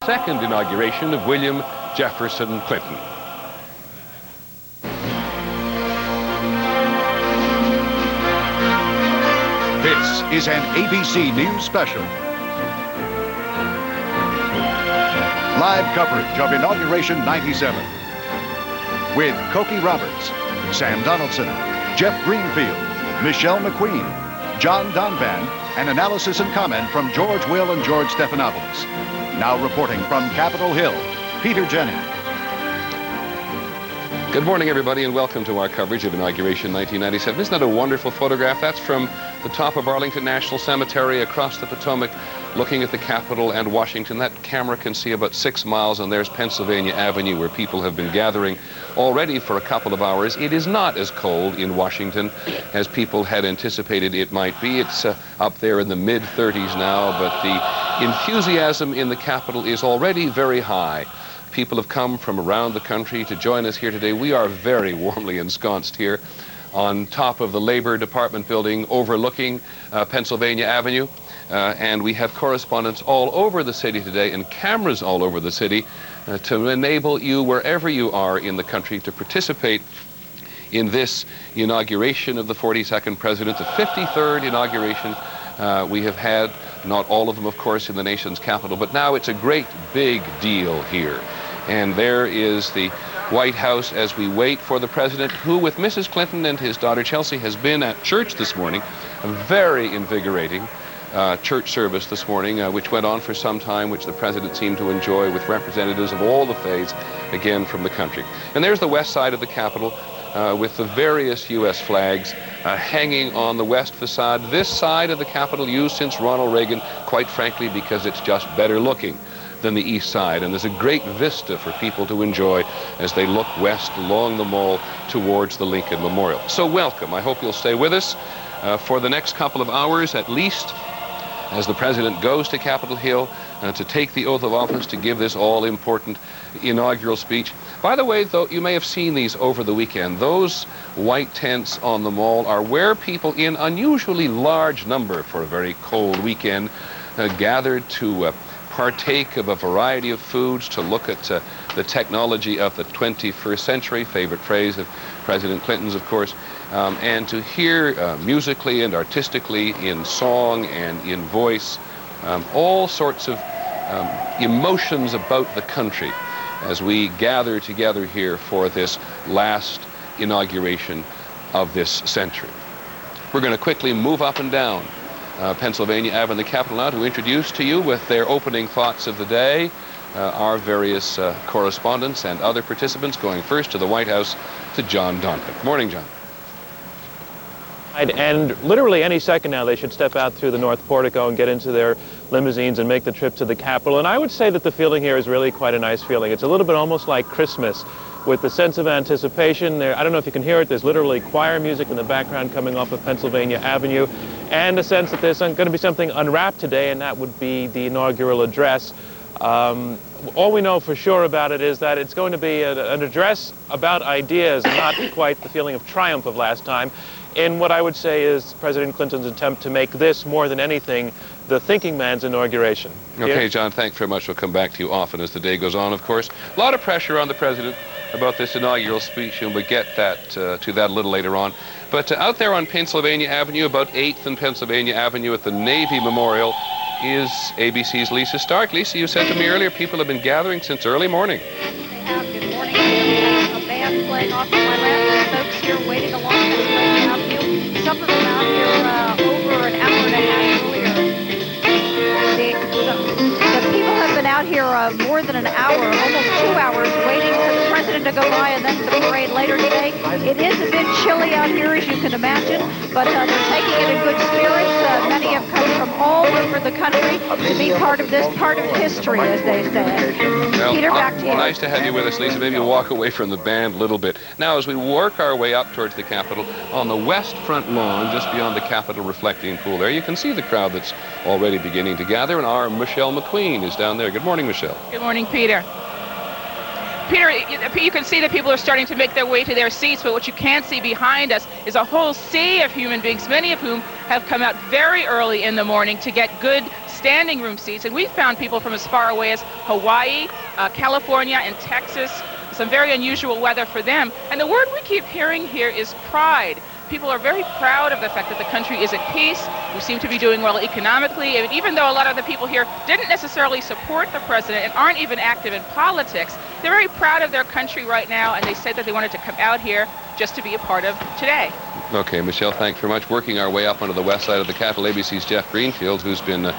Second inauguration of William Jefferson Clinton. This is an ABC News special. Live coverage of Inauguration 97 with Cokie Roberts, Sam Donaldson, Jeff Greenfield, Michelle McQueen, John Donvan, and analysis and comment from George Will and George Stephanopoulos. Now reporting from Capitol Hill, Peter Jennings. Good morning, everybody, and welcome to our coverage of Inauguration 1997. Isn't that a wonderful photograph? That's from the top of Arlington National Cemetery across the Potomac, looking at the Capitol and Washington. That camera can see about 6 miles, and there's Pennsylvania Avenue, where people have been gathering already for a couple of hours. It is not as cold in Washington as people had anticipated it might be. It's up there in the mid-30s now, but the enthusiasm in the Capitol is already very high. People have come from around the country to join us here today. We are very warmly ensconced here on top of the Labor Department building overlooking Pennsylvania Avenue. And we have correspondents all over the city today and cameras all over the city to enable you, wherever you are in the country, to participate in this inauguration of the 42nd president, the 53rd inauguration we have had. Not all of them, of course, in the nation's capital, but now it's a great big deal here. And there is the White House as we wait for the president, who, with Mrs. Clinton and his daughter Chelsea, has been at church this morning. A very invigorating church service this morning, which went on for some time, which the president seemed to enjoy, with representatives of all the faiths, again, from the country. And there's the west side of the Capitol, with the various U.S. flags hanging on the west facade. This side of the Capitol used since Ronald Reagan, quite frankly, because it's just better looking than the east side. And there's a great vista for people to enjoy as they look west along the mall towards the Lincoln Memorial. So welcome. I hope you'll stay with us for the next couple of hours at least, as the president goes to Capitol Hill to take the oath of office, to give this all-important inaugural speech. By the way, though, you may have seen these over the weekend. Those white tents on the mall are where people in unusually large number for a very cold weekend gathered to partake of a variety of foods, to look at the technology of the 21st century, favorite phrase of President Clinton's, of course, and to hear musically and artistically, in song and in voice, all sorts of emotions about the country as we gather together here for this last inauguration of this century. We're going to quickly move up and down Pennsylvania Avenue, the Capitol, now to introduce to you, with their opening thoughts of the day, our various correspondents and other participants, going first to the White House to John Donvan. Good morning, John. And literally any second now they should step out through the North Portico and get into their limousines and make the trip to the Capitol. And I would say that the feeling here is really quite a nice feeling. It's a little bit almost like Christmas, with the sense of anticipation. There, I don't know if you can hear it, there's literally choir music in the background coming off of Pennsylvania Avenue, and a sense that there's going to be something unwrapped today, and that would be the inaugural address. All we know for sure about it is that it's going to be an address about ideas, not quite the feeling of triumph of last time, in what I would say is President Clinton's attempt to make this, more than anything, the thinking man's inauguration. Okay, John, thanks very much. We'll come back to you often as the day goes on, of course. A lot of pressure on the president about this inaugural speech, and we'll get to that a little later on. But out there on Pennsylvania Avenue, about 8th and Pennsylvania Avenue at the Navy Memorial, is ABC's Lisa Stark. Lisa, you said to me earlier, people have been gathering since early morning. Good morning. We have a band playing off to my left. Folks here waiting along Pennsylvania Avenue. Some of them out here over an hour and a half earlier. The people have been out here more than an hour, almost 2 hours, waiting for the president to go by, and then the parade later today. It is a bit chilly out here, as you can imagine, but they're taking it in good spirits. Many have come from all over the country to be part of this part of history, as they say. Well, Peter, back to you. Nice to have you with us, Lisa. Maybe we'll walk away from the band a little bit. Now, as we work our way up towards the Capitol, on the west front lawn, just beyond the Capitol reflecting pool there, you can see the crowd that's already beginning to gather, and our Michelle McQueen is down there. Good morning, Michelle. Good morning, Peter. Peter, you can see that people are starting to make their way to their seats, but what you can't see behind us is a whole sea of human beings, many of whom have come out very early in the morning to get good standing room seats, and we found people from as far away as Hawaii, California, and Texas. Some very unusual weather for them. And the word we keep hearing here is pride. People are very proud of the fact that the country is at peace. We seem to be doing well economically. And even though a lot of the people here didn't necessarily support the president and aren't even active in politics, they're very proud of their country right now, and they said that they wanted to come out here just to be a part of today. Okay, Michelle, thanks very much. Working our way up onto the west side of the Capitol, ABC's Jeff Greenfield, who's been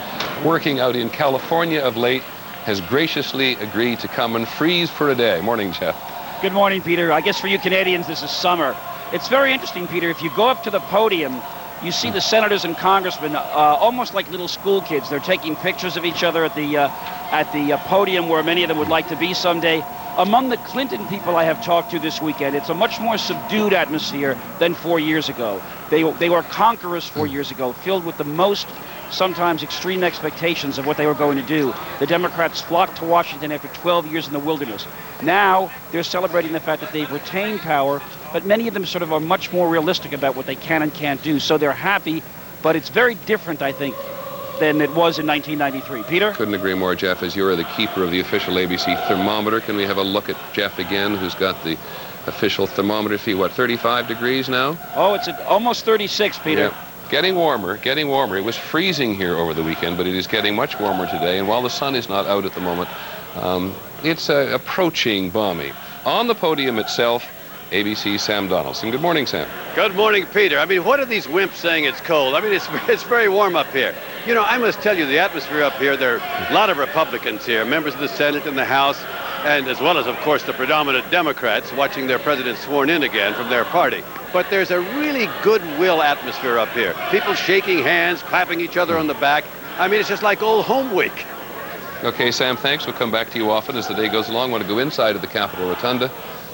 working out in California of late, has graciously agreed to come and freeze for a day. Morning, Jeff. Good morning, Peter. I guess for you Canadians, this is summer. It's very interesting, Peter. If you go up to the podium, you see the senators and congressmen almost like little school kids. They're taking pictures of each other at the podium where many of them would like to be someday. Among the Clinton people I have talked to this weekend, it's a much more subdued atmosphere than 4 years ago. They were conquerors 4 years ago, filled with the most sometimes extreme expectations of what they were going to do. The Democrats flocked to Washington after 12 years in the wilderness. Now they're celebrating the fact that they've retained power, but many of them sort of are much more realistic about what they can and can't do. So they're happy, but it's very different, I think, than it was in 1993. Peter? Couldn't agree more, Jeff. As you're the keeper of the official ABC thermometer, can we have a look at Jeff again, who's got the official thermometer fee, what, 35 degrees now? Oh, it's at almost 36, Peter. Yeah. Getting warmer, getting warmer. It was freezing here over the weekend, but it is getting much warmer today. And while the sun is not out at the moment, it's approaching balmy. On the podium itself, ABC's Sam Donaldson. Good morning, Sam. Good morning, Peter. I mean, what are these wimps saying it's cold? I mean, it's very warm up here. You know, I must tell you, the atmosphere up here, there are a lot of Republicans here, members of the Senate and the House, and as well as, of course, the predominant Democrats watching their president sworn in again from their party. But there's a really goodwill atmosphere up here. People shaking hands, clapping each other on the back. I mean, it's just like old home week. Okay, Sam, thanks. We'll come back to you often as the day goes along. I want to go inside of the Capitol Rotunda.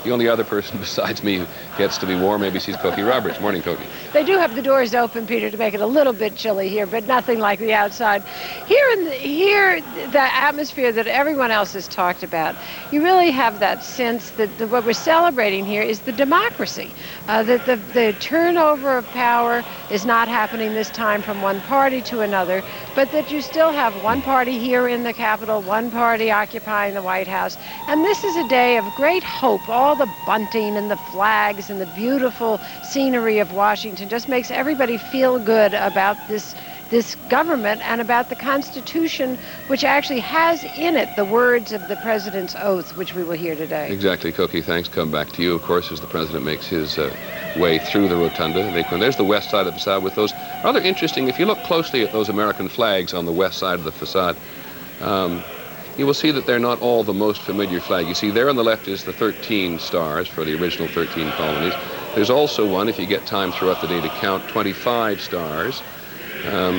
The only other person besides me who gets to be warm, ABC's Cokie Roberts. Morning, Cokie. They do have the doors open, Peter, to make it a little bit chilly here, but nothing like the outside. Here, the atmosphere that everyone else has talked about, you really have that sense that what we're celebrating here is the democracy, that the turnover of power is not happening this time from one party to another, but that you still have one party here in the Capitol, one party occupying the White House. And this is a day of great hope. All the bunting and the flags and the beautiful scenery of Washington just makes everybody feel good about this government and about the Constitution, which actually has in it the words of the president's oath, which we will hear today. Exactly, Cokie. Thanks. Come back to you, of course, as the president makes his way through the rotunda. There's the west side of the facade with those rather interesting, if you look closely at those American flags on the west side of the facade, you will see that they're not all the most familiar flag. You see there on the left is the 13 stars for the original 13 colonies. There's also one, if you get time throughout the day to count, 25 stars.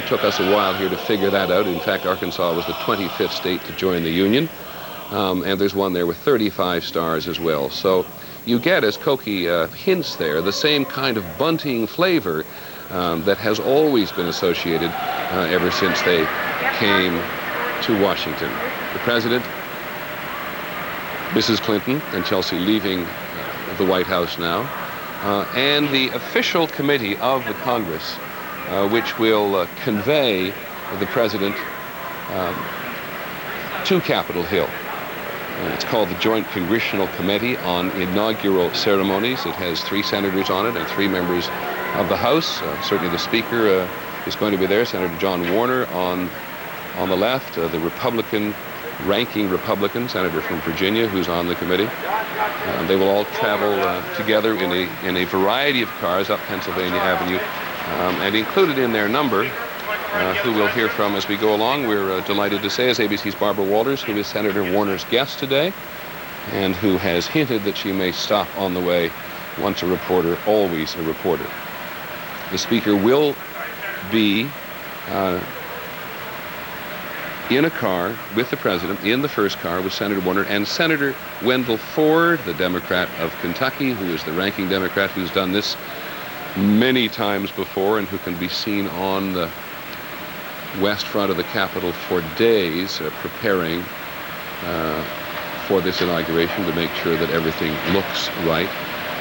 Took us a while here to figure that out. In fact, Arkansas was the 25th state to join the Union. And there's one there with 35 stars as well. So you get, as Cokie hints there, the same kind of bunting flavor that has always been associated ever since they came to Washington. The president, Mrs. Clinton, and Chelsea leaving the White House now, and the official committee of the Congress, which will convey the president to Capitol Hill. It's called the Joint Congressional Committee on Inaugural Ceremonies. It has 3 senators on it and 3 members of the House. Certainly the Speaker is going to be there, Senator John Warner on the left, the ranking Republican senator from Virginia who's on the committee. They will all travel together in a variety of cars up Pennsylvania Avenue, and included in their number, who we'll hear from as we go along, we're delighted to say, is ABC's Barbara Walters, who is Senator Warner's guest today, and who has hinted that she may stop on the way. Once a reporter, always a reporter. The Speaker will be in a car with the president, in the first car with Senator Warner, and Senator Wendell Ford, the Democrat of Kentucky, who is the ranking Democrat, who's done this many times before and who can be seen on the west front of the Capitol for days, preparing for this inauguration to make sure that everything looks right.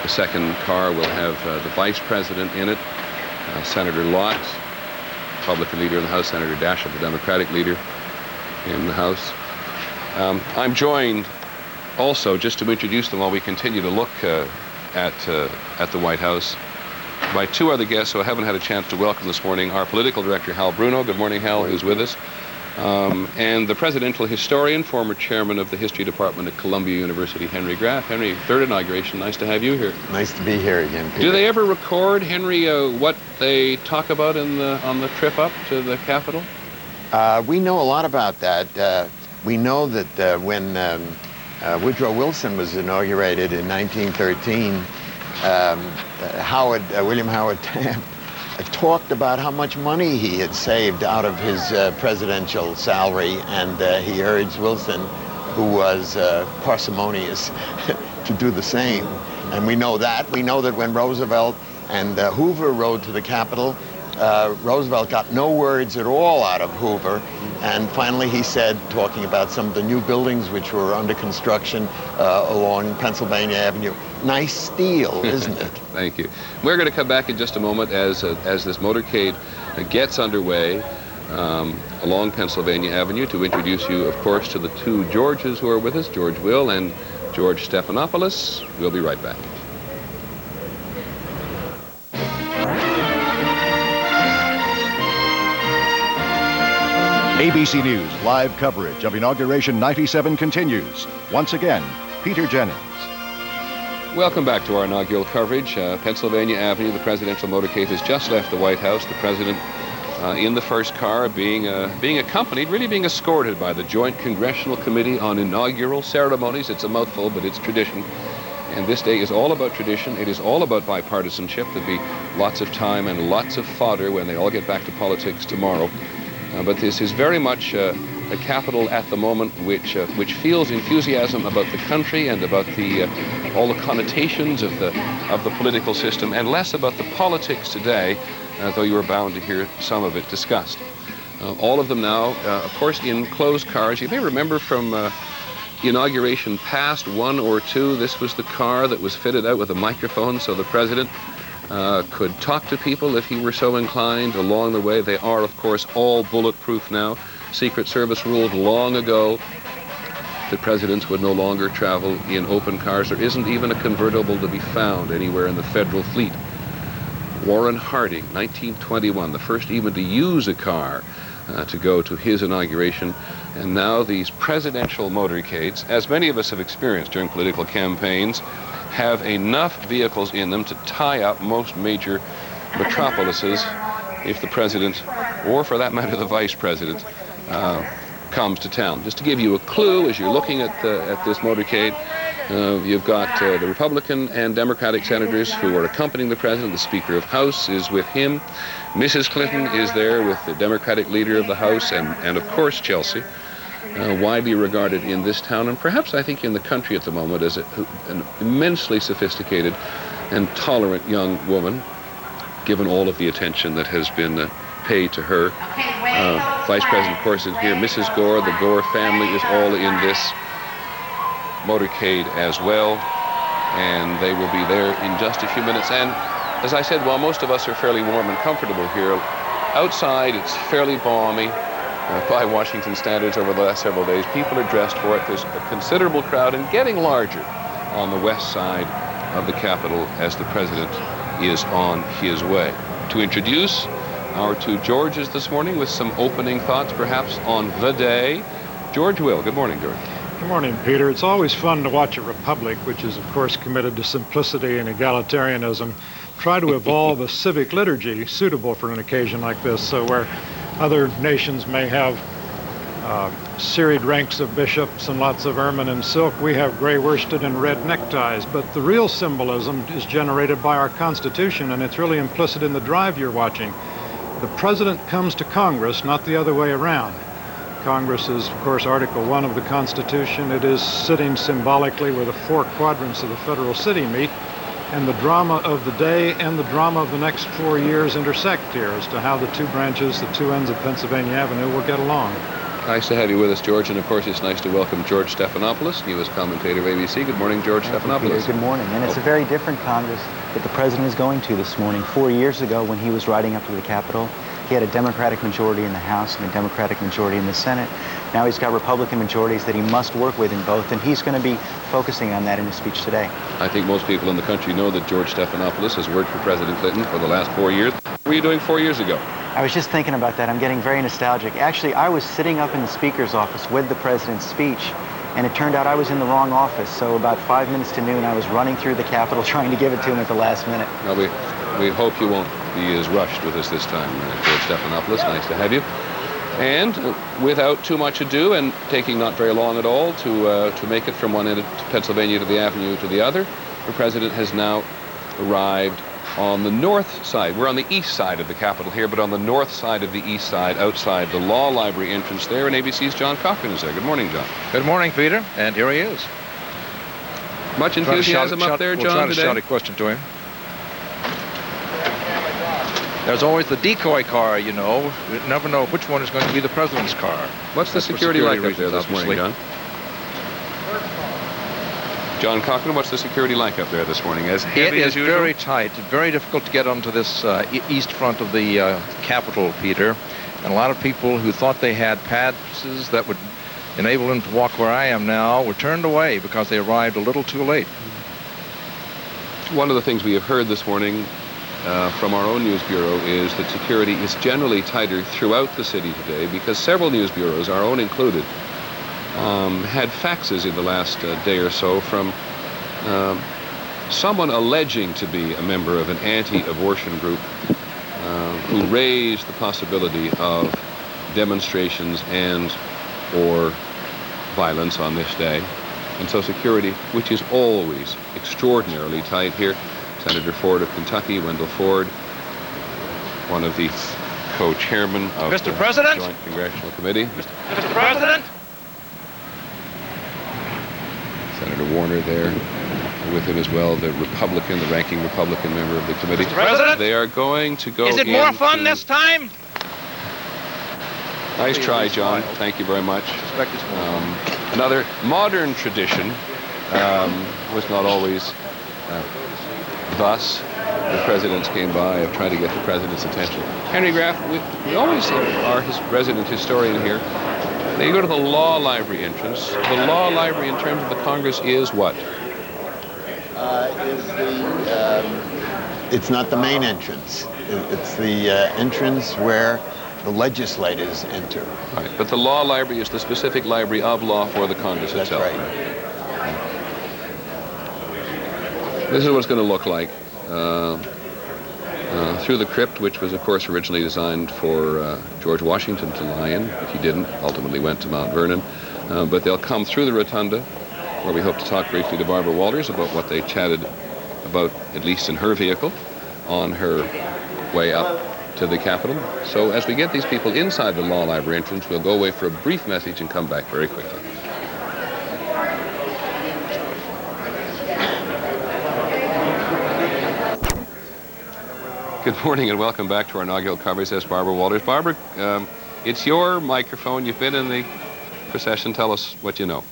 The second car will have the vice president in it, Senator Lott, Republican leader in the House, Senator Daschle, the Democratic leader in the House. I'm joined also, just to introduce them while we continue to look at the White House, by two other guests who I haven't had a chance to welcome this morning. Our political director, Hal Bruno. Good morning, Hal, who's with us. And the presidential historian, former chairman of the history department at Columbia University, Henry Graff. Henry, third inauguration. Nice to have you here. Nice to be here again, Peter. Do they ever record, Henry, what they talk about on the trip up to the Capitol? We know a lot about that. We know that when Woodrow Wilson was inaugurated in 1913, William Howard Taft talked about how much money he had saved out of his presidential salary, and he urged Wilson, who was parsimonious, to do the same. And we know that. We know that when Roosevelt and Hoover rode to the Capitol, Roosevelt got no words at all out of Hoover, and finally he said, talking about some of the new buildings which were under construction along Pennsylvania Avenue, "Nice steel, isn't it?" Thank you. We're going to come back in just a moment as this motorcade gets underway along Pennsylvania Avenue to introduce you, of course, to the two Georges who are with us, George Will and George Stephanopoulos. We'll be right back. ABC News live coverage of Inauguration 97 continues. Once again, Peter Jennings. Welcome back to our inaugural coverage. Pennsylvania Avenue, the presidential motorcade has just left the White House. The president in the first car being accompanied, really being escorted by the Joint Congressional Committee on Inaugural Ceremonies. It's a mouthful, but it's tradition. And this day is all about tradition. It is all about bipartisanship. There'll be lots of time and lots of fodder when they all get back to politics tomorrow. But this is very much a Capitol at the moment which feels enthusiasm about the country and about all the connotations of the political system, and less about the politics today, though you are bound to hear some of it discussed. All of them now, of course, in closed cars. You may remember from inauguration past one or two, this was the car that was fitted out with a microphone so the president could talk to people if he were so inclined along the way. They are, of course, all bulletproof now. Secret Service ruled long ago that presidents would no longer travel in open cars. There isn't even a convertible to be found anywhere in the federal fleet. Warren Harding, 1921, the first even to use a car to go to his inauguration. And now these presidential motorcades, as many of us have experienced during political campaigns, have enough vehicles in them to tie up most major metropolises if the president, or for that matter the vice president, comes to town. Just to give you a clue, as you're looking at this motorcade, you've got the Republican and Democratic senators who are accompanying the president. The Speaker of House is with him. Mrs. Clinton is there with the Democratic leader of the House, and of course Chelsea, widely regarded in this town, and perhaps I think in the country at the moment, as an immensely sophisticated and tolerant young woman, given all of the attention that has been paid to her. Vice President, of course, is here. Mrs. Gore, the Gore family is all in this motorcade as well, and they will be there in just a few minutes. And as I said, while most of us are fairly warm and comfortable here, outside it's fairly balmy. By Washington standards over the last several days, people are dressed for it. There's a considerable crowd and getting larger on the west side of the Capitol as the president is on his way. To introduce our two Georges this morning with some opening thoughts perhaps on the day, George Will. Good morning, George. Good morning, Peter. It's always fun to watch a republic, which is, of course, committed to simplicity and egalitarianism, try to evolve a civic liturgy suitable for an occasion like this, so where other nations may have serried ranks of bishops and lots of ermine and silk, we have gray worsted and red neckties. But the real symbolism is generated by our Constitution, and it's really implicit in the drive you're watching. The president comes to Congress, not the other way around. Congress is, of course, Article 1 of the Constitution. It is sitting symbolically where the four quadrants of the federal city meet, and the drama of the day and the drama of the next 4 years intersect here as to how the two branches, the two ends of Pennsylvania Avenue, will get along. Nice to have you with us, George, and of course it's nice to welcome George Stephanopoulos, newest commentator of ABC. Good morning, George Stephanopoulos. Good morning, and it's a very different Congress that the president is going to this morning. 4 years ago, when he was riding up to the Capitol, He had a Democratic majority in the House and a Democratic majority in the Senate. Now he's got Republican majorities that he must work with in both, and he's going to be focusing on that in his speech today. I think most people in the country know that George Stephanopoulos has worked for President Clinton for the last 4 years. What were you doing 4 years ago? I was just thinking about that. I'm getting very nostalgic. Actually, I was sitting up in the speaker's office with the president's speech, and it turned out I was in the wrong office. So about 5 minutes to noon, I was running through the Capitol trying to give it to him at the last minute. Well, we hope you won't be as rushed with us this time, George Stephanopoulos. Nice to have you. And without too much ado, and taking not very long at all to make it from one end of Pennsylvania to the avenue to the other, the president has now arrived on the north side. We're on the east side of the Capitol here, but on the north side of the east side, outside the Law Library entrance there, and ABC's John Cochran is there. Good morning, John. Good morning, Peter, and here he is. Much enthusiasm up there, John, we'll try to today? shout a question to him. There's always the decoy car, you know. You never know which one is going to be the president's car. What's the security like up there this morning, John? John Cochran, what's the security like up there this morning? As heavy as usual? It is very tight, very difficult to get onto this east front of the Capitol, Peter. And a lot of people who thought they had passes that would enable them to walk where I am now were turned away because they arrived a little too late. One of the things we have heard this morning from our own news bureau is that security is generally tighter throughout the city today because several news bureaus, our own included, had faxes in the last day or so from someone alleging to be a member of an anti-abortion group who raised the possibility of demonstrations and or violence on this day. And so security, which is always extraordinarily tight here, Senator Ford of Kentucky, Wendell Ford, one of the co-chairmen of Mr. President? the Joint Congressional Committee. Mr. President? Senator Warner there with him as well, the Republican, the ranking Republican member of the committee. Mr. President? They are going to go Is it more fun this time? Nice try, John. Thank you very much. Another modern tradition was not always thus. The presidents came by of trying to get the president's attention. Henry Graff, we always our resident historian here. They go to the Law Library entrance. The Law Library in terms of the Congress is what? It's not the main entrance. It's the entrance where the legislators enter. Right, but the Law Library is the specific library of law for the Congress itself. That's right. This is what it's going to look like through the crypt, which was, of course, originally designed for George Washington to lie in, but he didn't, ultimately went to Mount Vernon. But they'll come through the rotunda, where we hope to talk briefly to Barbara Walters about what they chatted about, at least in her vehicle, on her way up to the Capitol. So as we get these people inside the Law Library entrance, we'll go away for a brief message and come back very quickly. Good morning and welcome back to our inaugural coverage. That's Barbara Walters. Barbara, it's your microphone. You've been in the procession. Tell us what you know.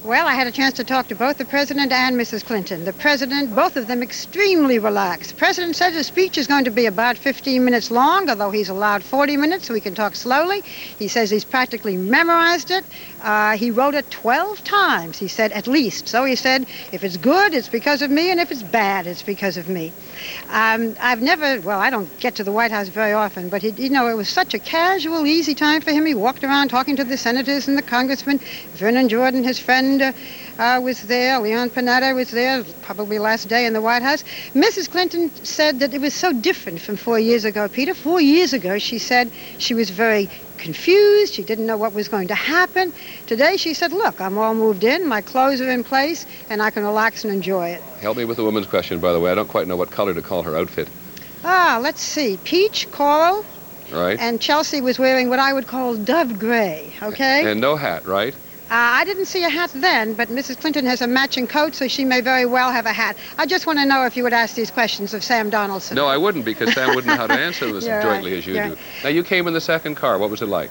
Well, I had a chance to talk to both the President and Mrs. Clinton. The President, both of them extremely relaxed. The President said his speech is going to be about 15 minutes long, although he's allowed 40 minutes so he can talk slowly. He says he's practically memorized it. He wrote it 12 times, he said, at least. So he said, if it's good, it's because of me, and if it's bad, it's because of me. I've never, well, I don't get to the White House very often, but, it was such a casual, easy time for him. He walked around talking to the senators and the congressmen. Vernon Jordan, his friend, was there. Leon Panetta was there, probably last day in the White House. Mrs. Clinton said that it was so different from 4 years ago, Peter. 4 years ago, she said she was very confused. She didn't know what was going to happen. Today, she said, look, I'm all moved in. My clothes are in place, and I can relax and enjoy it. Help me with the woman's question, by the way. I don't quite know what color to call her outfit. Let's see. Peach, coral. Right. And Chelsea was wearing what I would call dove gray, okay? And no hat, right? I didn't see a hat then, but Mrs. Clinton has a matching coat, so she may very well have a hat. I just want to know if you would ask these questions of Sam Donaldson. No, I wouldn't, because Sam wouldn't know how to answer this You're jointly right. as you Yeah. do. Now, you came in the second car. What was it like?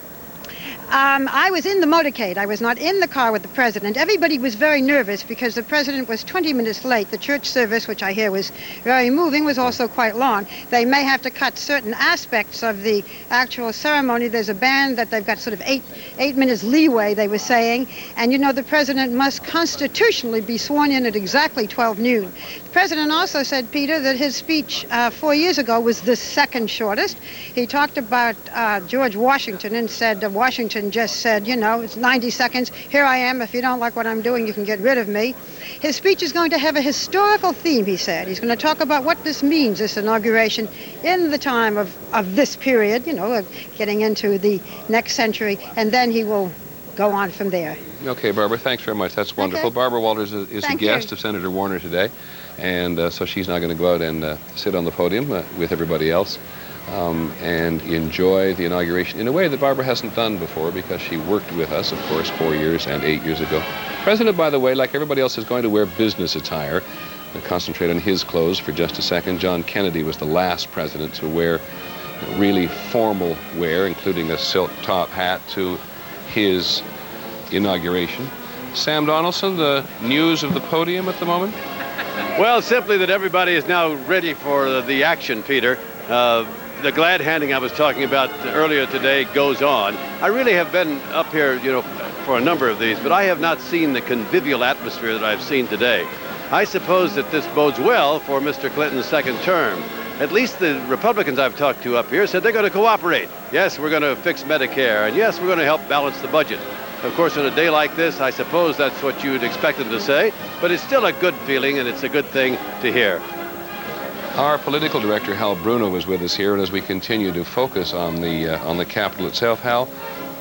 I was in the motorcade. I was not in the car with the president. Everybody was very nervous because the president was 20 minutes late. The church service, which I hear was very moving, was also quite long. They may have to cut certain aspects of the actual ceremony. There's a band that they've got sort of eight minutes leeway, they were saying. And you know, the president must constitutionally be sworn in at exactly 12 noon. The president also said, Peter, that his speech 4 years ago was the second shortest. He talked about George Washington and said Washington just said, you know, it's 90 seconds. Here I am. If you don't like what I'm doing, you can get rid of me. His speech is going to have a historical theme, he said. He's going to talk about what this means, this inauguration, in the time of this period, you know, of getting into the next century, and then he will go on from there. Okay, Barbara, thanks very much. That's wonderful. Okay. Barbara Walters is a guest of Senator Warner today, and so she's now going to go out and sit on the podium with everybody else and enjoy the inauguration in a way that Barbara hasn't done before, because she worked with us, of course, 4 years and 8 years ago. President, by the way, like everybody else, is going to wear business attire and concentrate on his clothes for just a second. John Kennedy was the last president to wear really formal wear, including a silk top hat, to his inauguration. Sam Donaldson, the news of the podium at the moment? Well, simply that everybody is now ready for the action, Peter. The glad handing I was talking about earlier today goes on. I really have been up here, you know, for a number of these, but I have not seen the convivial atmosphere that I've seen today. I suppose that this bodes well for Mr. Clinton's second term. At least the Republicans I've talked to up here said they're going to cooperate. Yes, we're going to fix Medicare, and yes, we're going to help balance the budget. Of course, on a day like this, I suppose that's what you'd expect them to say, but it's still a good feeling, and it's a good thing to hear. Our political director, Hal Bruno, is with us here, and as we continue to focus on the Capitol itself, Hal,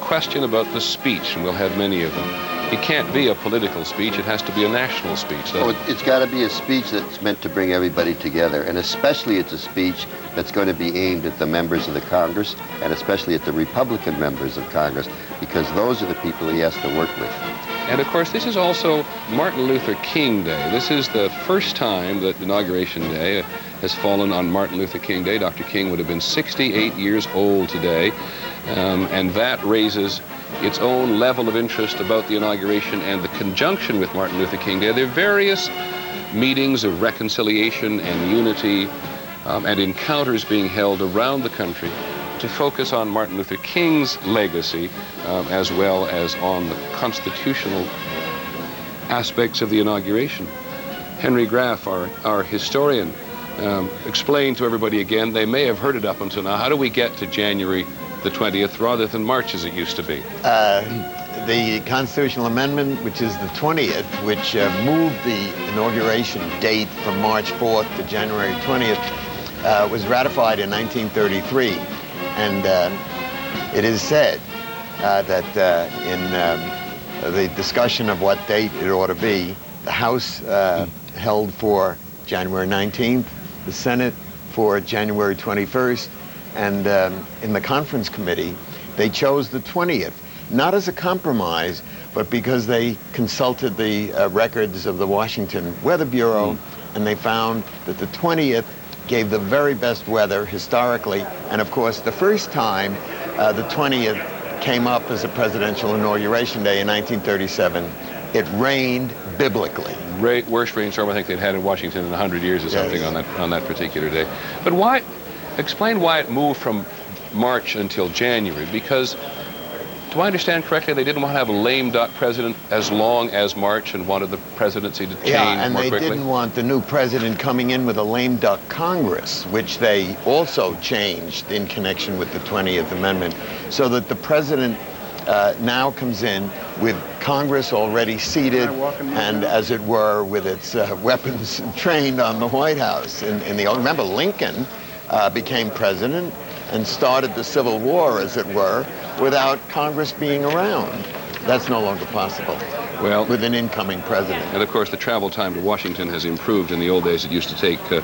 question about the speech, and we'll have many of them. It can't be a political speech. It has to be a national speech. It's got to be a speech that's meant to bring everybody together, and especially it's a speech that's going to be aimed at the members of the Congress, and especially at the Republican members of Congress, because those are the people he has to work with. And of course, this is also Martin Luther King Day. This is the first time that Inauguration Day has fallen on Martin Luther King Day. Dr. King would have been 68 years old today, and that raises its own level of interest about the inauguration and the conjunction with Martin Luther King Day. There are various meetings of reconciliation and unity and encounters being held around the country to focus on Martin Luther King's legacy as well as on the constitutional aspects of the inauguration. Henry Graff, our historian, explained to everybody again, they may have heard it up until now, how do we get to January the 20th rather than March as it used to be? The constitutional amendment, which is the 20th, which moved the inauguration date from March 4th to January 20th, was ratified in 1933. And it is said that in the discussion of what date it ought to be, the House held for January 19th, the Senate for January 21st, and in the conference committee, they chose the 20th, not as a compromise, but because they consulted the records of the Washington Weather Bureau, and they found that the 20th gave the very best weather historically, and of course the first time the 20th came up as a presidential inauguration day in 1937, it rained biblically. Worst rainstorm I think they'd had in Washington in 100 years or something on that particular day. But why? Explain why it moved from March until January, because do I understand correctly, they didn't want to have a lame duck president as long as March and wanted the presidency to change more quickly? Yeah, and they didn't want the new president coming in with a lame duck Congress, which they also changed in connection with the 20th Amendment, so that the president now comes in with Congress already seated and, as it were, with its weapons trained on the White House. Remember, Lincoln became president and started the Civil War, as it were, without Congress being around. That's no longer possible with an incoming president. And of course, the travel time to Washington has improved. In the old days, it used to take a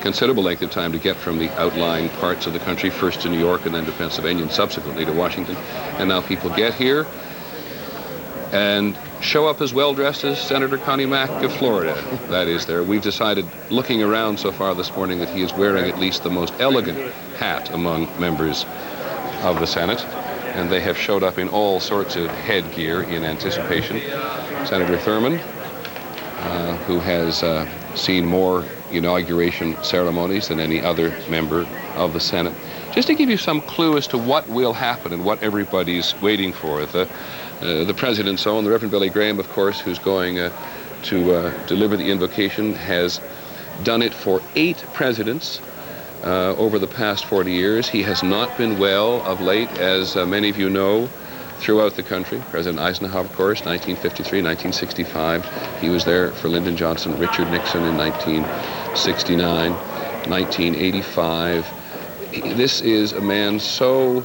considerable length of time to get from the outlying parts of the country, first to New York and then to Pennsylvania and subsequently to Washington. And now people get here and show up as well-dressed as Senator Connie Mack of Florida. That is there. We've decided, looking around so far this morning, that he is wearing at least the most elegant hat among members of the Senate. and they have showed up in all sorts of headgear in anticipation. Senator Thurmond, who has seen more inauguration ceremonies than any other member of the Senate. Just to give you some clue as to what will happen and what everybody's waiting for, the President's own, the Reverend Billy Graham, of course, who's going to deliver the invocation, has done it for 8 presidents over the past 40 years. He has not been well of late, as many of you know, throughout the country. President Eisenhower, of course, 1953, 1965. He was there for Lyndon Johnson, Richard Nixon in 1969, 1985. This is a man so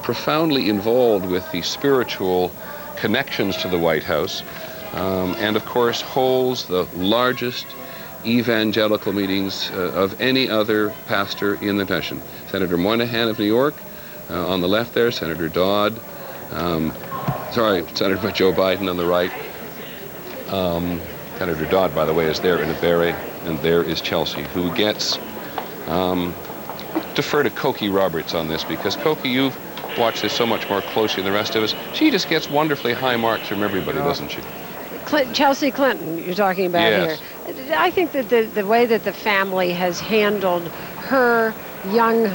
profoundly involved with the spiritual connections to the White House, and of course holds the largest evangelical meetings of any other pastor in the nation. Senator Moynihan of New York, on the left there, Senator Dodd, Senator Joe Biden on the right. Senator Dodd, by the way, is there in a beret, and there is Chelsea, who gets, defer to Cokie Roberts on this, because Cokie, you've watched this so much more closely than the rest of us. She just gets wonderfully high marks from everybody, doesn't she? Chelsea Clinton, you're talking about yes. here. I think that the way that the family has handled her young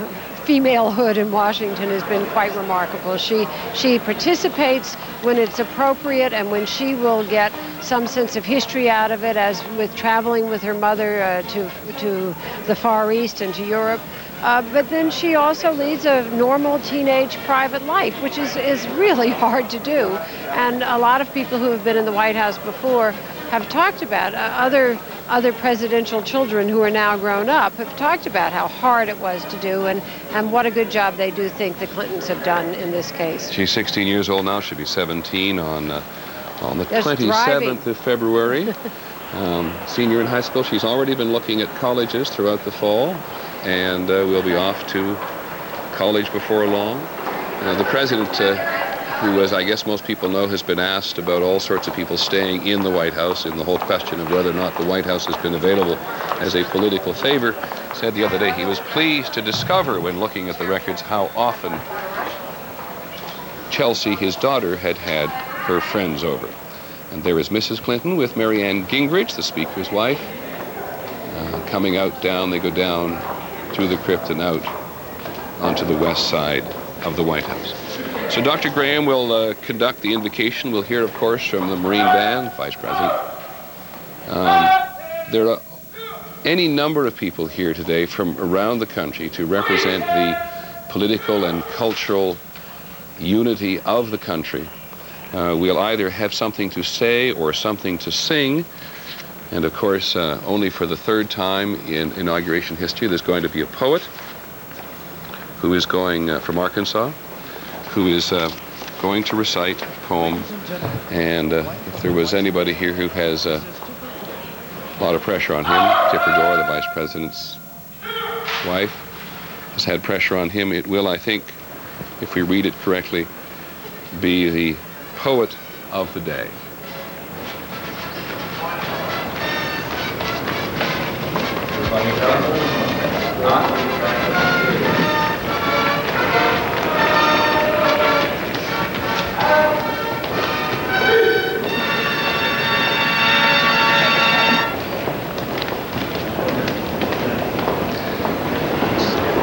femalehood in Washington has been quite remarkable. She participates when it's appropriate and when she will get some sense of history out of it, as with traveling with her mother to the Far East and to Europe. But then she also leads a normal teenage private life, which is really hard to do. And a lot of people who have been in the White House before have talked about, other presidential children who are now grown up have talked about how hard it was to do, and what a good job they do think the Clintons have done in this case. She's 16 years old now. She'll be 17 on the That's 27th driving. of February. Senior in high school. She's already been looking at colleges throughout the fall, and we'll be off to college before long. The president, who, as I guess most people know, has been asked about all sorts of people staying in the White House, in the whole question of whether or not the White House has been available as a political favor, said the other day he was pleased to discover, when looking at the records, how often Chelsea, his daughter, had her friends over. And there is Mrs. Clinton with Marianne Gingrich, the Speaker's wife, coming out down. They go down through the crypt and out onto the west side of the White House. So Dr. Graham will conduct the invocation. We'll hear, of course, from the Marine Band, Vice President. There are any number of people here today from around the country to represent the political and cultural unity of the country. We'll either have something to say or something to sing. And of course, only for the 3rd time in inauguration history, there's going to be a poet who is going from Arkansas, who is going to recite a poem. And if there was anybody here who has a lot of pressure on him, Tipper Gore, the Vice President's wife, has had pressure on him, it will, I think, if we read it correctly, be the poet of the day.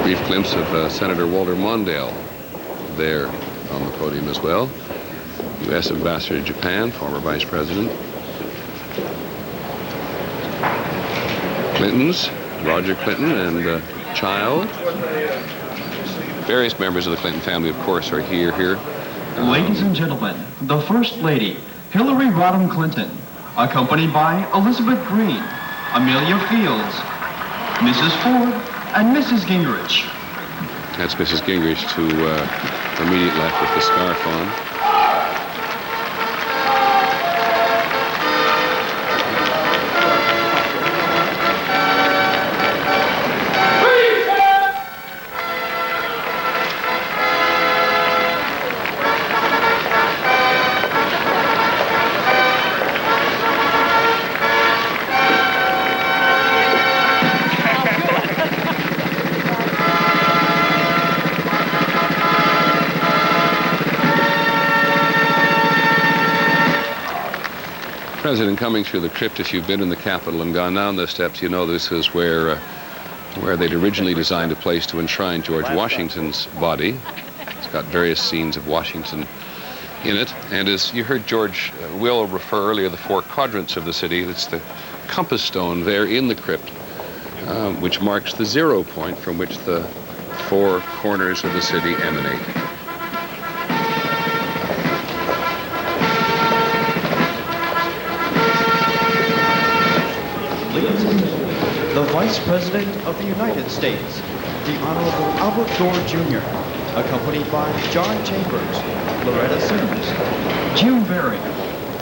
Brief glimpse of Senator Walter Mondale there on the podium as well. U.S. Ambassador to Japan, former Vice President. Clintons, Roger Clinton and child. Various members of the Clinton family, of course, are here. Ladies and gentlemen, the First Lady, Hillary Rodham Clinton, accompanied by Elizabeth Green, Amelia Fields, Mrs. Ford, and Mrs. Gingrich. That's Mrs. Gingrich to immediate left with the scarf on. President, coming through the crypt, if you've been in the Capitol and gone down the steps, you know this is where they'd originally designed a place to enshrine George Washington's body. It's got various scenes of Washington in it. And as you heard George Will refer earlier, the four quadrants of the city, it's the compass stone there in the crypt, which marks the 0 point from which the four corners of the city emanate. Ladies and gentlemen, the Vice President of the United States, the Honorable Albert Gore Jr., accompanied by John Chambers, Loretta Sims, Jim Berry,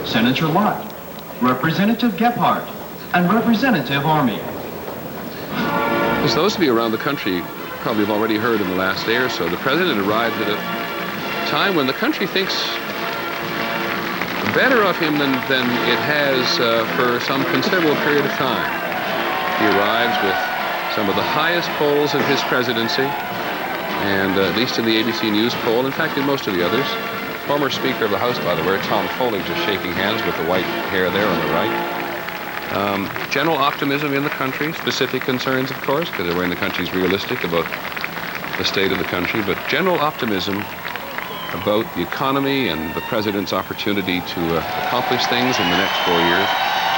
Senator Lott, Representative Gephardt, and Representative Army. As those of you around the country probably have already heard in the last day or so, the President arrived at a time when the country thinks better of him than it has for some considerable period of time. He arrives with some of the highest polls of his presidency, and at least in the ABC News poll, in fact in most of the others. Former Speaker of the House, by the way, Tom Foley, just shaking hands with the white hair there on the right. General optimism in the country, specific concerns, of course, because everyone in the country is realistic about the state of the country, but general optimism about the economy and the President's opportunity to accomplish things in the next 4 years.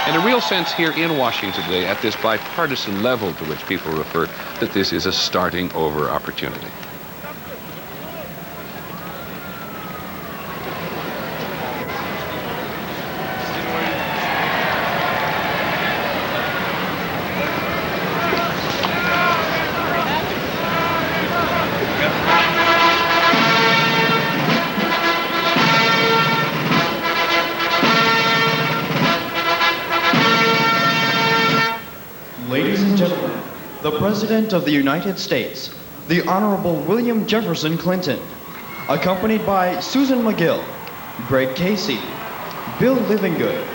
And a real sense here in Washington today, at this bipartisan level to which people refer, that this is a starting over opportunity. Ladies and gentlemen, the President of the United States, the Honorable William Jefferson Clinton, accompanied by Susan McGill, Greg Casey, Bill Livingood,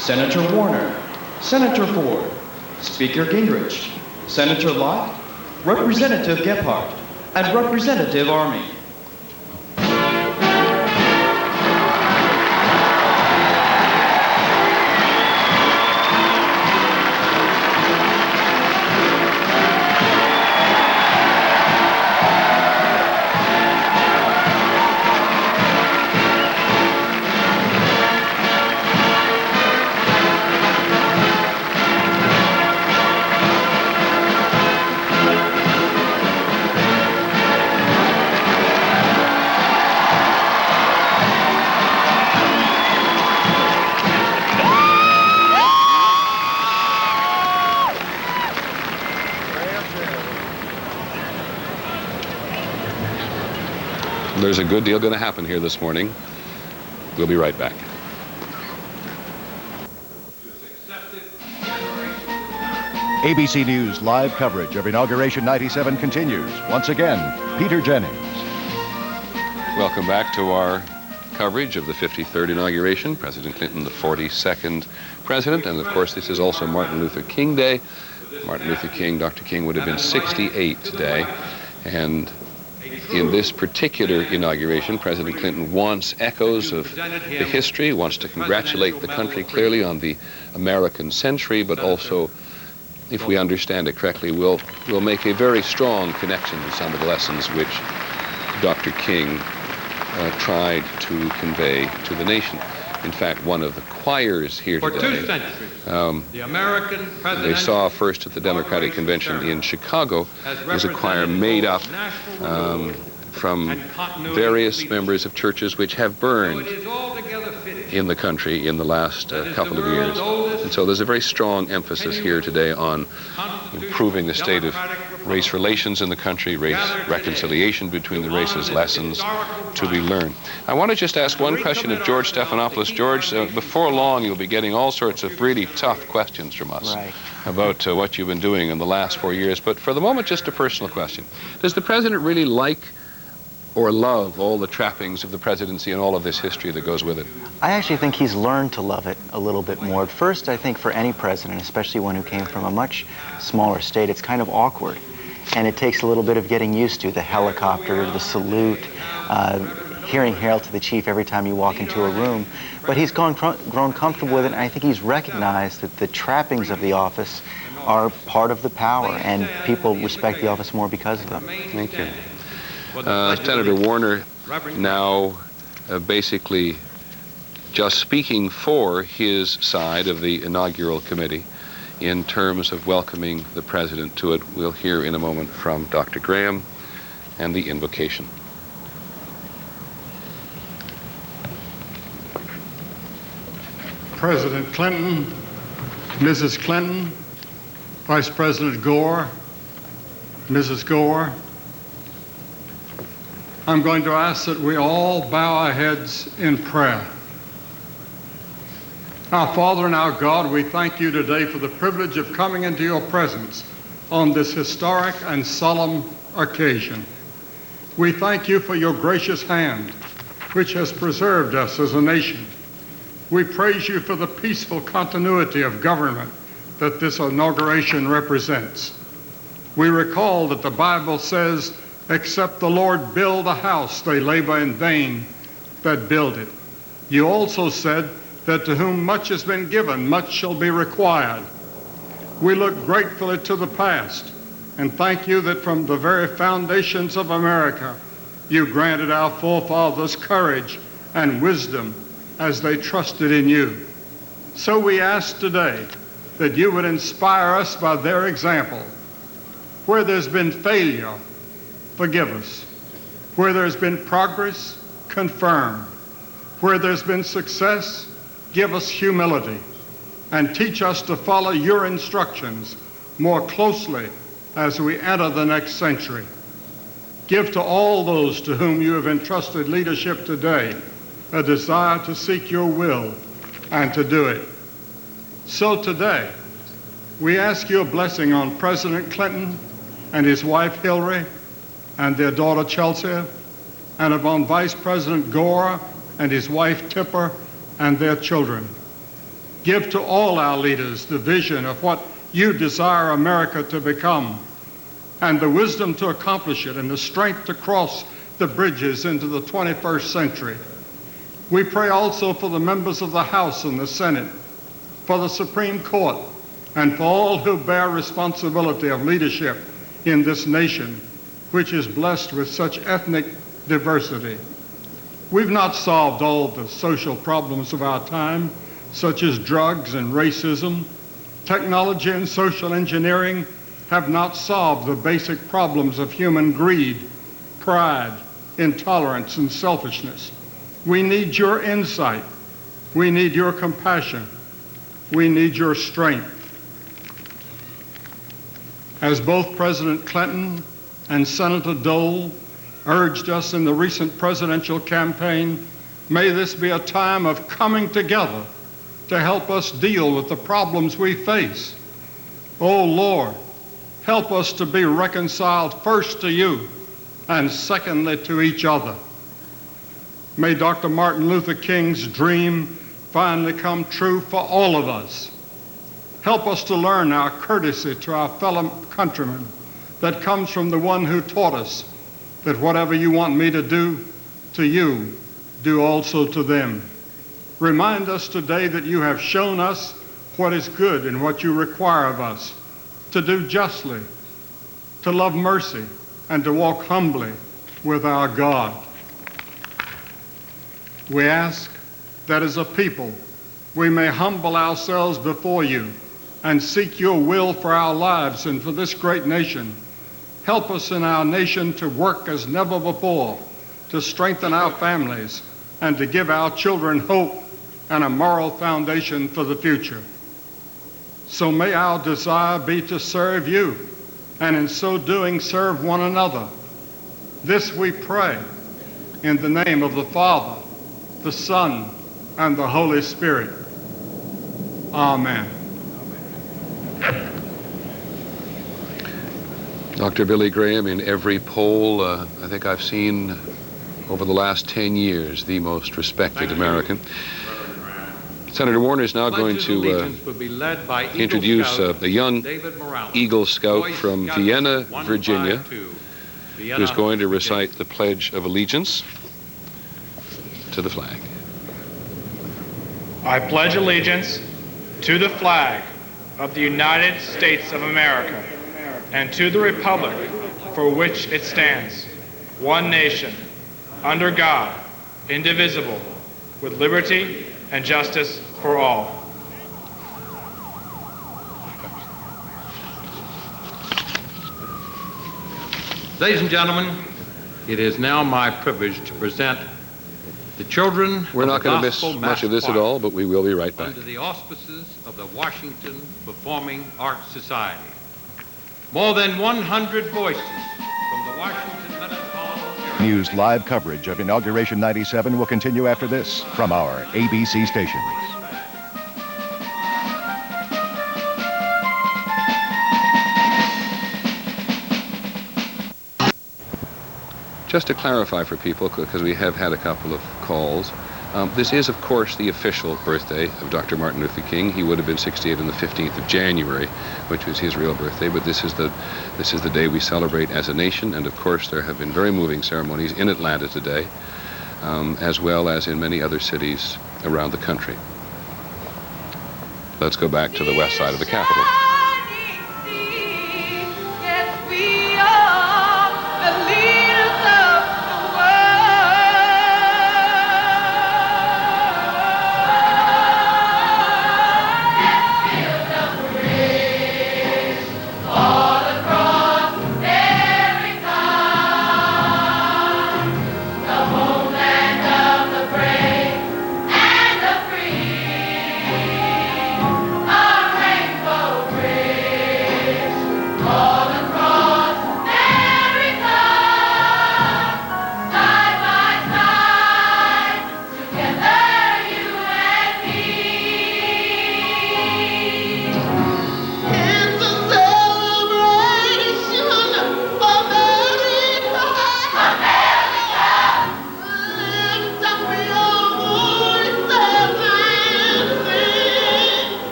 Senator Warner, Senator Ford, Speaker Gingrich, Senator Lott, Representative Gephardt, and Representative Army. There's a good deal going to happen here this morning. We'll be right back. ABC News live coverage of Inauguration 97 continues. Once again, Peter Jennings. Welcome back to our coverage of the 53rd inauguration. President Clinton, the 42nd president. And of course, this is also Martin Luther King Day. Martin Luther King, Dr. King would have been 68 today. And in this particular inauguration, President Clinton wants echoes of the history, wants to congratulate the country clearly on the American century, but also, if we understand it correctly, will make a very strong connection to some of the lessons which Dr. King tried to convey to the nation. In fact, one of the choirs here today, for 2 centuries, the American president they saw first at the Democratic Convention in Chicago, is a choir made up from various members of churches which have burned in the country in the last couple of years. And so there's a very strong emphasis here today on improving the state of race relations in the country, race reconciliation between the races, lessons to be learned. I want to just ask one question of George Stephanopoulos. George, before long you'll be getting all sorts of really tough questions from us about what you've been doing in the last 4 years. But for the moment, just a personal question. Does the President really like or love all the trappings of the presidency and all of this history that goes with it? I actually think he's learned to love it a little bit more. At first, I think for any president, especially one who came from a much smaller state, it's kind of awkward. And it takes a little bit of getting used to the helicopter, the salute. hearing Hail to the Chief every time you walk into a room. But he's grown comfortable with it, and I think he's recognized that the trappings of the office are part of the power, and people respect the office more because of them. Thank you. Senator Warner now basically just speaking for his side of the inaugural committee in terms of welcoming the president to it. We'll hear in a moment from Dr. Graham and the invocation. President Clinton, Mrs. Clinton, Vice President Gore, Mrs. Gore, I'm going to ask that we all bow our heads in prayer. Our Father and our God, we thank you today for the privilege of coming into your presence on this historic and solemn occasion. We thank you for your gracious hand, which has preserved us as a nation. We praise you for the peaceful continuity of government that this inauguration represents. We recall that the Bible says, except the Lord build a house, they labor in vain that build it. You also said that to whom much has been given, much shall be required. We look gratefully to the past and thank you that from the very foundations of America, you granted our forefathers courage and wisdom as they trusted in you. So we ask today that you would inspire us by their example. Where there's been failure, forgive us. Where there's been progress, confirm. Where there's been success, give us humility and teach us to follow your instructions more closely as we enter the next century. Give to all those to whom you have entrusted leadership today a desire to seek your will and to do it. So today, we ask your blessing on President Clinton and his wife Hillary and their daughter Chelsea, and upon Vice President Gore and his wife Tipper and their children. Give to all our leaders the vision of what you desire America to become, and the wisdom to accomplish it, and the strength to cross the bridges into the 21st century. We pray also for the members of the House and the Senate, for the Supreme Court, and for all who bear responsibility of leadership in this nation, which is blessed with such ethnic diversity. We've not solved all the social problems of our time, such as drugs and racism. Technology and social engineering have not solved the basic problems of human greed, pride, intolerance, and selfishness. We need your insight. We need your compassion. We need your strength. As both President Clinton and Senator Dole urged us in the recent presidential campaign, may this be a time of coming together to help us deal with the problems we face. Oh Lord, help us to be reconciled first to you and secondly to each other. May Dr. Martin Luther King's dream finally come true for all of us. Help us to learn our courtesy to our fellow countrymen that comes from the one who taught us that whatever you want me to do to you, do also to them. Remind us today that you have shown us what is good and what you require of us, to do justly, to love mercy, and to walk humbly with our God. We ask that as a people, we may humble ourselves before you and seek your will for our lives and for this great nation. Help us in our nation to work as never before, to strengthen our families, and to give our children hope and a moral foundation for the future. So may our desire be to serve you, and in so doing serve one another. This we pray in the name of the Father, the Son, and the Holy Spirit. Amen. Dr. Billy Graham, in every poll I think I've seen over the last 10 years, the most respected American. Senator Warner is now going to introduce a young Eagle Scout from Vienna, Virginia, who's going to recite the Pledge of Allegiance. to the flag. I pledge allegiance to the flag of the United States of America and to the republic for which it stands, one nation, under God, indivisible, with liberty and justice for all. Ladies and gentlemen, it is now my privilege to present the children We're not going to miss Gospel much of this Mass at all, but we will be right back. under the auspices of the Washington Performing Arts Society. More than 100 voices from the Washington Metropolitan area. News live coverage of Inauguration 97 will continue after this from our ABC stations. Just to clarify for people, because we have had a couple of calls, this is, of course, the official birthday of Dr. Martin Luther King. He would have been 68 on the 15th of January, which was his real birthday, but this is the day we celebrate as a nation, and of course there have been very moving ceremonies in Atlanta today, as well as in many other cities around the country. Let's go back to the west side of the Capitol.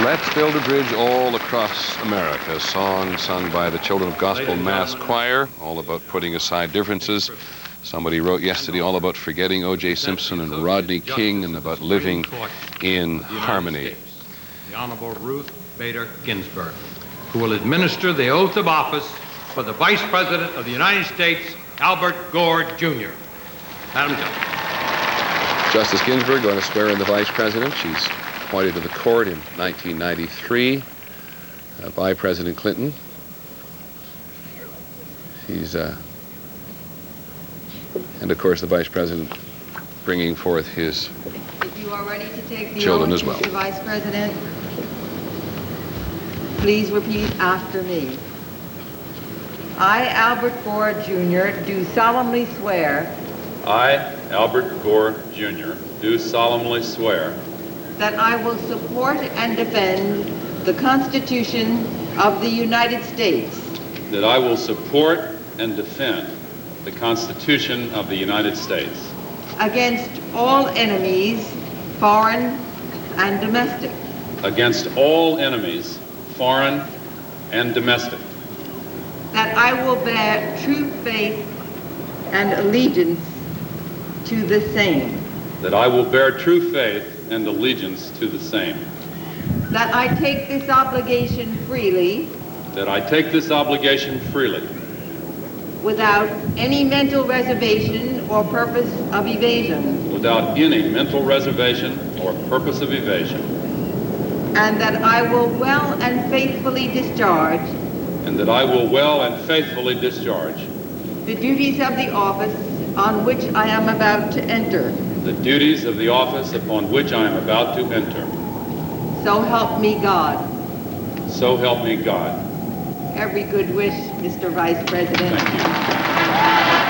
Let's build a bridge all across America. A song sung by the Children of Gospel Mass Choir, all about putting aside differences. Somebody wrote yesterday all about forgetting O.J. Simpson and Rodney King and about living in harmony. The Honorable Ruth Bader Ginsburg, who will administer the oath of office for the Vice President of the United States, Albert Gore, Jr. Madam Judge. Justice Ginsburg going to swear in the Vice President. She's appointed to the court in 1993 by President Clinton. She's, and of course, the Vice President bringing forth his If you are ready to take the children oath, as well. Mr. Vice President, please repeat after me. I, Albert Gore, Jr., do solemnly swear I, Albert Gore, Jr., do solemnly swear that I will support and defend the Constitution of the United States that I will support and defend the Constitution of the United States against all enemies, foreign and domestic, against all enemies, foreign and domestic, that I will bear true faith and allegiance to the same, that I will bear true faith and allegiance to the same, that I take this obligation freely that I take this obligation freely without any mental reservation or purpose of evasion, without any mental reservation or purpose of evasion, and that I will well and faithfully discharge and that I will well and faithfully discharge the duties of the office on which I am about to enter. the duties of the office upon which I am about to enter. So help me God. So help me God. Every good wish, Mr. Vice President. Thank you.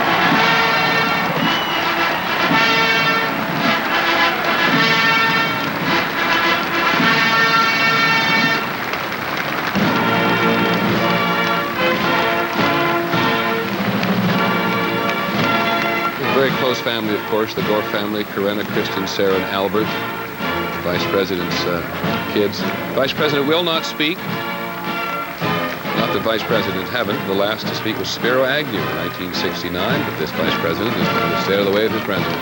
Very close family, of course, the Gore family, Corinna, Kristen, Sarah, and Albert, Vice President's kids. Vice President will not speak. Not that Vice Presidents haven't. The last to speak was Spiro Agnew in 1969, but this Vice President is going to stay out of the way of his president.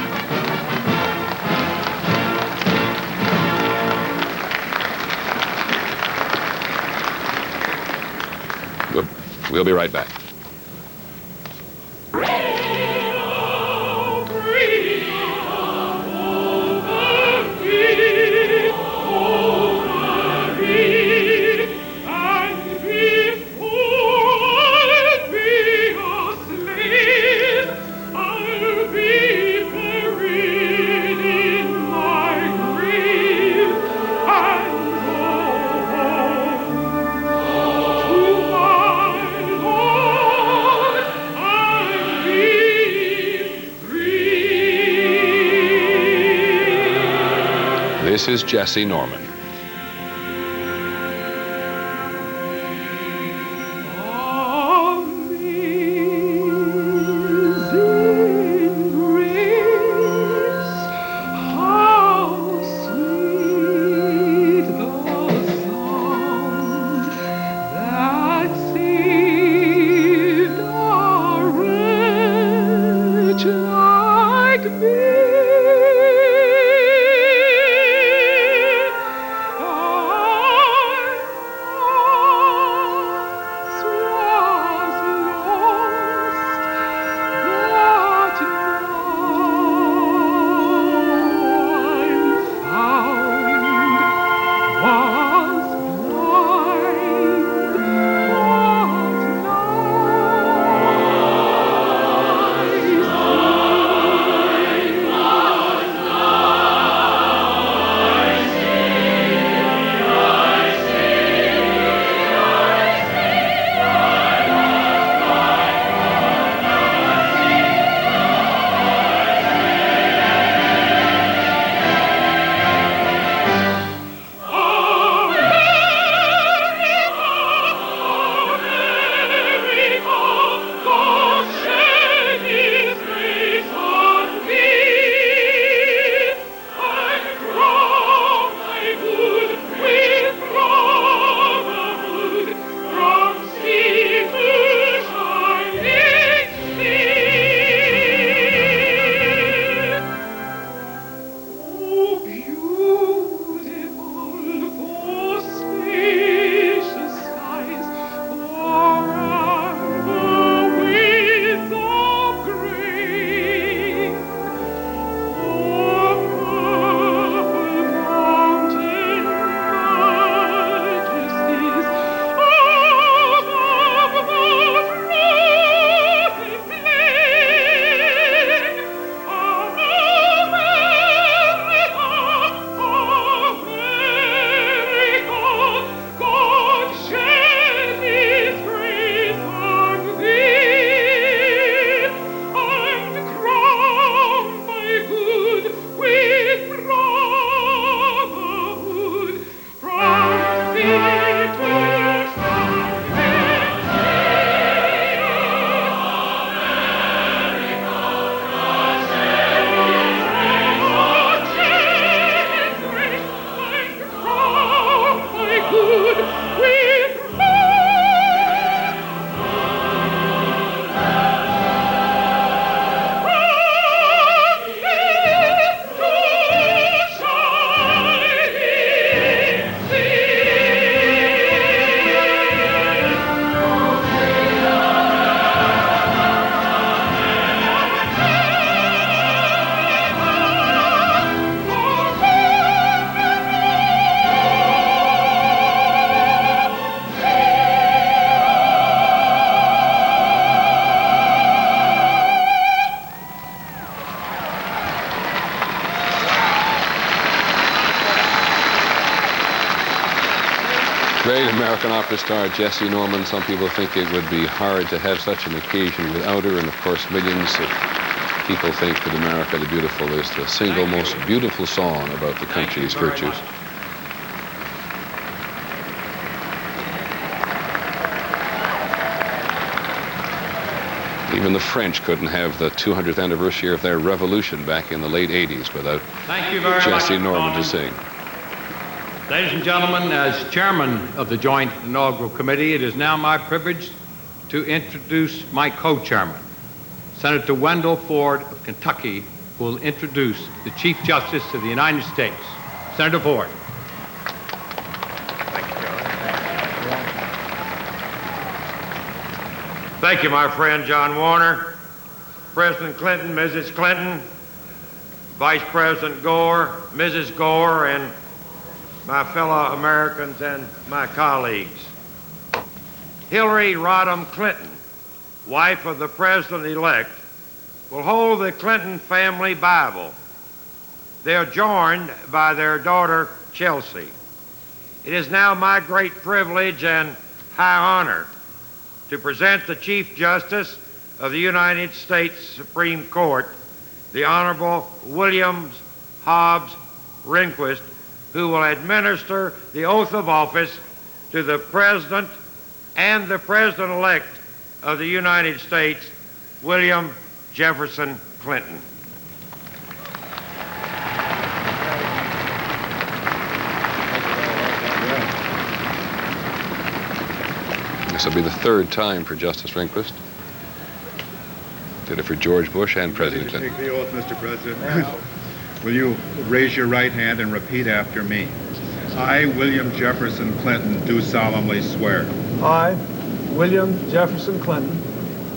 We'll be right back. This is Jesse Norman. Great American opera star Jessie Norman. Some people think it would be hard to have such an occasion without her, and of course millions of people think that America the Beautiful is the single most beautiful song about the country's virtues. Even the French couldn't have the 200th anniversary of their revolution back in the late 80s without Jessie Norman to sing. Ladies and gentlemen, as chairman of the Joint Inaugural Committee, it is now my privilege to introduce my co-chairman, Senator Wendell Ford of Kentucky, who will introduce the Chief Justice of the United States. Senator Ford. Thank you, my friend John Warner, President Clinton, Mrs. Clinton, Vice President Gore, Mrs. Gore, and my fellow Americans and my colleagues. Hillary Rodham Clinton, wife of the President-elect, will hold the Clinton family Bible. They are joined by their daughter, Chelsea. It is now my great privilege and high honor to present the Chief Justice of the United States Supreme Court, the Honorable William Hobbs Rehnquist, who will administer the oath of office to the President and the President-elect of the United States, William Jefferson Clinton. This will be the third time for Justice Rehnquist. Did it for George Bush and President Clinton. Take the oath, Mr. President. Will you raise your right hand and repeat after me? I, William Jefferson Clinton, do solemnly swear. I, William Jefferson Clinton,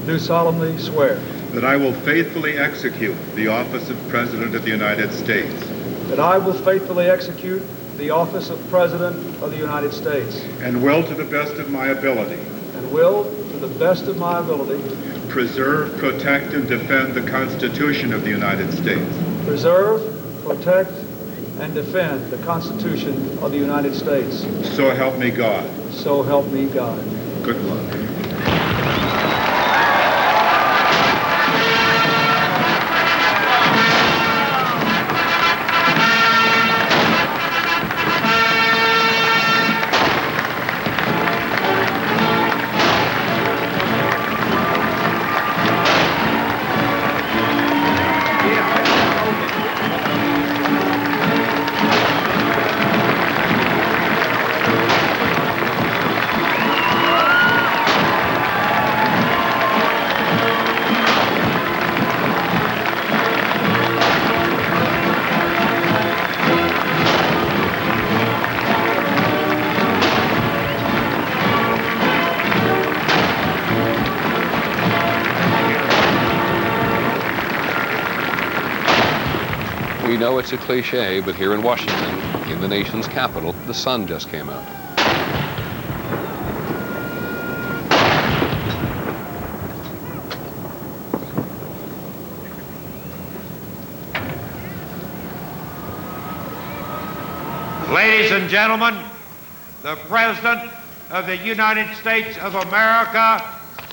do solemnly swear. That I will faithfully execute the office of President of the United States. That I will faithfully execute the office of President of the United States. And will, to the best of my ability. And will, to the best of my ability. Preserve, protect, and defend the Constitution of the United States. Preserve, protect, and defend the Constitution of the United States. So help me God. So help me God. Good luck. We know it's a cliche, but here in Washington, in the nation's capital, the sun just came out. Ladies and gentlemen, the President of the United States of America,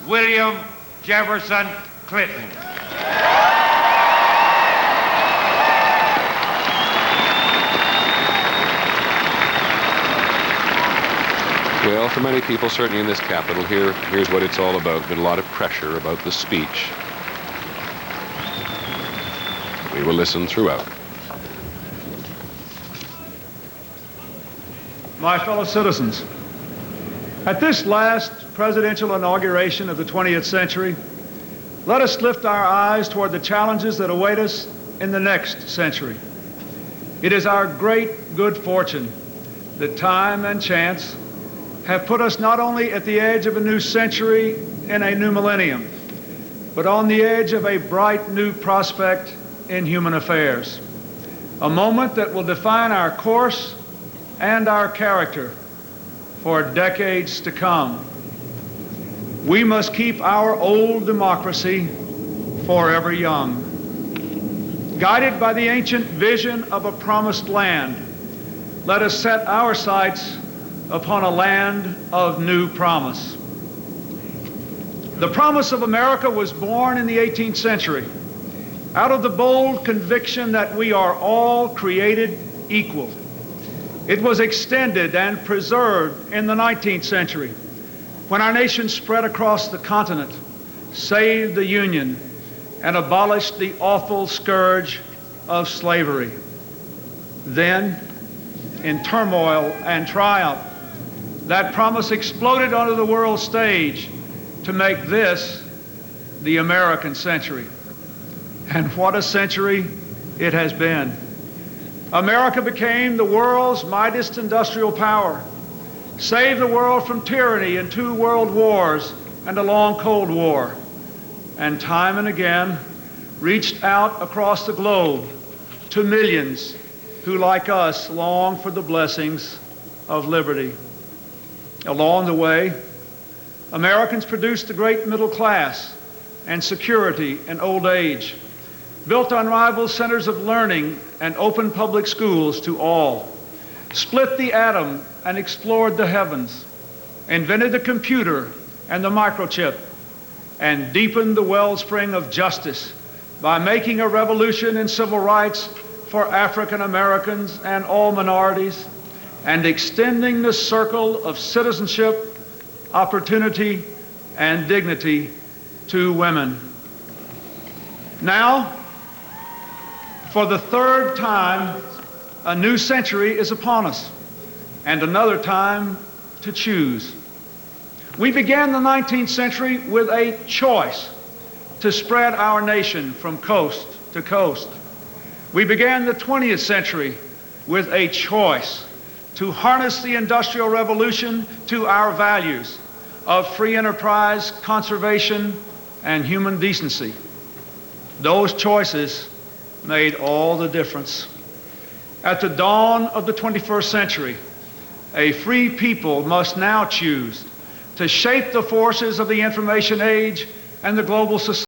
William Jefferson Clinton. Well, for many people, certainly in this capital, here's what it's all about. Been a lot of pressure about the speech. We will listen throughout. My fellow citizens, at this last presidential inauguration of the 20th century, let us lift our eyes toward the challenges that await us in the next century. It is our great good fortune that time and chance have put us not only at the edge of a new century in a new millennium, but on the edge of a bright new prospect in human affairs. A moment that will define our course and our character for decades to come. We must keep our old democracy forever young. Guided by the ancient vision of a promised land, let us set our sights upon a land of new promise. The promise of America was born in the 18th century out of the bold conviction that we are all created equal. It was extended and preserved in the 19th century when our nation spread across the continent, saved the Union, and abolished the awful scourge of slavery. Then, in turmoil and triumph, that promise exploded onto the world stage to make this the American century. And what a century it has been. America became the world's mightiest industrial power, saved the world from tyranny in 2 world wars and a long Cold War, and time and again reached out across the globe to millions who, like us, long for the blessings of liberty. Along the way, Americans produced a great middle class and security in old age, built unrivaled centers of learning and open public schools to all, split the atom and explored the heavens, invented the computer and the microchip, and deepened the wellspring of justice by making a revolution in civil rights for African Americans and all minorities, and extending the circle of citizenship, opportunity, and dignity to women. Now, for the 3rd time, a new century is upon us, and another time to choose. We began the 19th century with a choice to spread our nation from coast to coast. We began the 20th century with a choice to harness the Industrial Revolution to our values of free enterprise, conservation, and human decency. Those choices made all the difference. At the dawn of the 21st century, a free people must now choose to shape the forces of the information age and the global society.